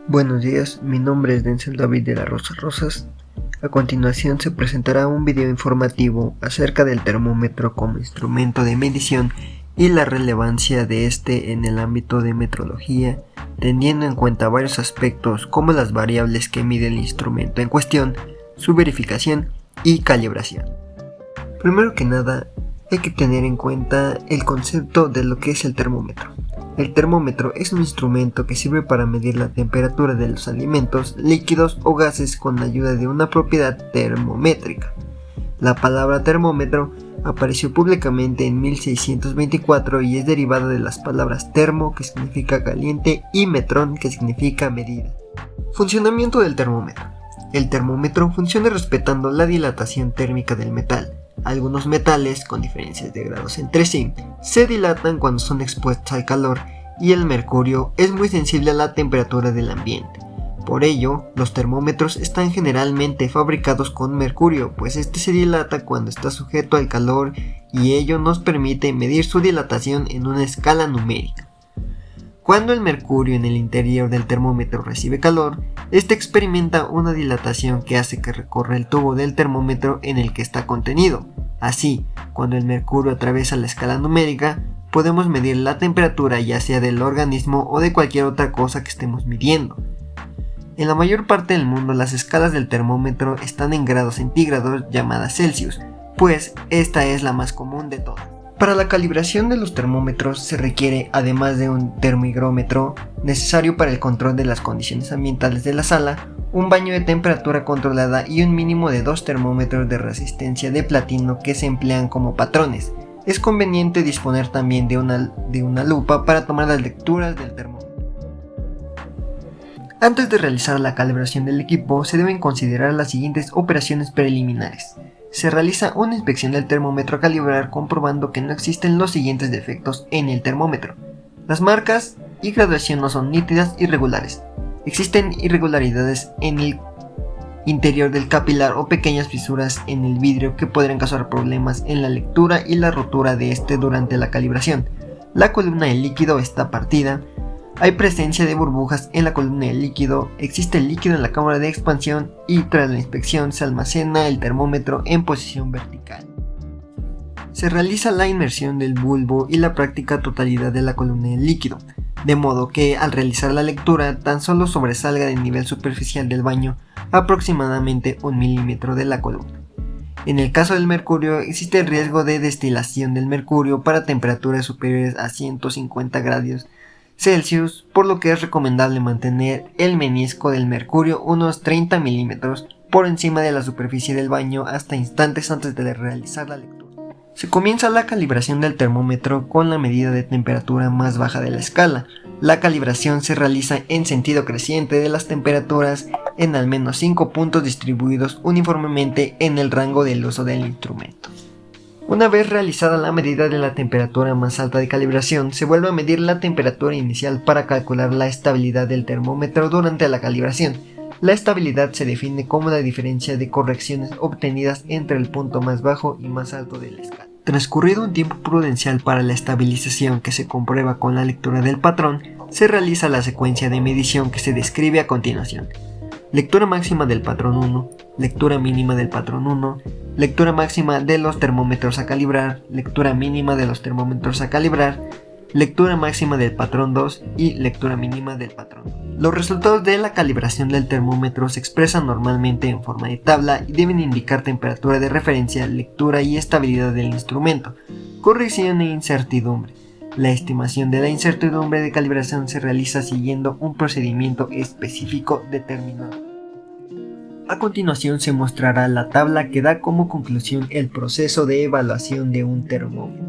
Buenos días, mi nombre es Denzel David de la Rosa Rosas. A continuación se presentará un video informativo acerca del termómetro como instrumento de medición y la relevancia de este en el ámbito de metrología, teniendo en cuenta varios aspectos como las variables que mide el instrumento en cuestión, su verificación y calibración. Primero que nada, hay que tener en cuenta el concepto de lo que es el termómetro. El termómetro es un instrumento que sirve para medir la temperatura de los alimentos, líquidos o gases con la ayuda de una propiedad termométrica. La palabra termómetro apareció públicamente en 1624 y es derivada de las palabras termo, que significa caliente, y metrón, que significa medida. Funcionamiento del termómetro. El termómetro funciona respetando la dilatación térmica del metal. Algunos metales, con diferencias de grados entre sí, se dilatan cuando son expuestos al calor y el mercurio es muy sensible a la temperatura del ambiente. Por ello, los termómetros están generalmente fabricados con mercurio, pues este se dilata cuando está sujeto al calor y ello nos permite medir su dilatación en una escala numérica. Cuando el mercurio en el interior del termómetro recibe calor, este experimenta una dilatación que hace que recorra el tubo del termómetro en el que está contenido. Así, cuando el mercurio atraviesa la escala numérica, podemos medir la temperatura ya sea del organismo o de cualquier otra cosa que estemos midiendo. En la mayor parte del mundo las escalas del termómetro están en grados centígrados llamadas Celsius, pues esta es la más común de todas. Para la calibración de los termómetros se requiere, además de un termhigrómetro necesario para el control de las condiciones ambientales de la sala, un baño de temperatura controlada y un mínimo de 2 termómetros de resistencia de platino que se emplean como patrones. Es conveniente disponer también de una lupa para tomar las lecturas del termómetro. Antes de realizar la calibración del equipo se deben considerar las siguientes operaciones preliminares. Se realiza una inspección del termómetro a calibrar comprobando que no existen los siguientes defectos en el termómetro. Las marcas y graduación no son nítidas y regulares. Existen irregularidades en el interior del capilar o pequeñas fisuras en el vidrio que podrían causar problemas en la lectura y la rotura de este durante la calibración. La columna del líquido está partida. Hay presencia de burbujas en la columna del líquido, existe líquido en la cámara de expansión y tras la inspección se almacena el termómetro en posición vertical. Se realiza la inmersión del bulbo y la práctica totalidad de la columna del líquido, de modo que al realizar la lectura tan solo sobresalga del nivel superficial del baño aproximadamente 1 milímetro de la columna. En el caso del mercurio existe el riesgo de destilación del mercurio para temperaturas superiores a 150 grados Celsius, por lo que es recomendable mantener el menisco del mercurio unos 30 milímetros por encima de la superficie del baño hasta instantes antes de realizar la lectura. Se comienza la calibración del termómetro con la medida de temperatura más baja de la escala. La calibración se realiza en sentido creciente de las temperaturas en al menos 5 puntos distribuidos uniformemente en el rango del uso del instrumento. Una vez realizada la medida de la temperatura más alta de calibración, se vuelve a medir la temperatura inicial para calcular la estabilidad del termómetro durante la calibración. La estabilidad se define como la diferencia de correcciones obtenidas entre el punto más bajo y más alto de la escala. Transcurrido un tiempo prudencial para la estabilización que se comprueba con la lectura del patrón, se realiza la secuencia de medición que se describe a continuación. Lectura máxima del patrón 1, lectura mínima del patrón 1, lectura máxima de los termómetros a calibrar, lectura mínima de los termómetros a calibrar, lectura máxima del patrón 2 y lectura mínima del patrón 2. Los resultados de la calibración del termómetro se expresan normalmente en forma de tabla y deben indicar temperatura de referencia, lectura y estabilidad del instrumento, corrección e incertidumbre. La estimación de la incertidumbre de calibración se realiza siguiendo un procedimiento específico determinado. A continuación se mostrará la tabla que da como conclusión el proceso de evaluación de un termómetro.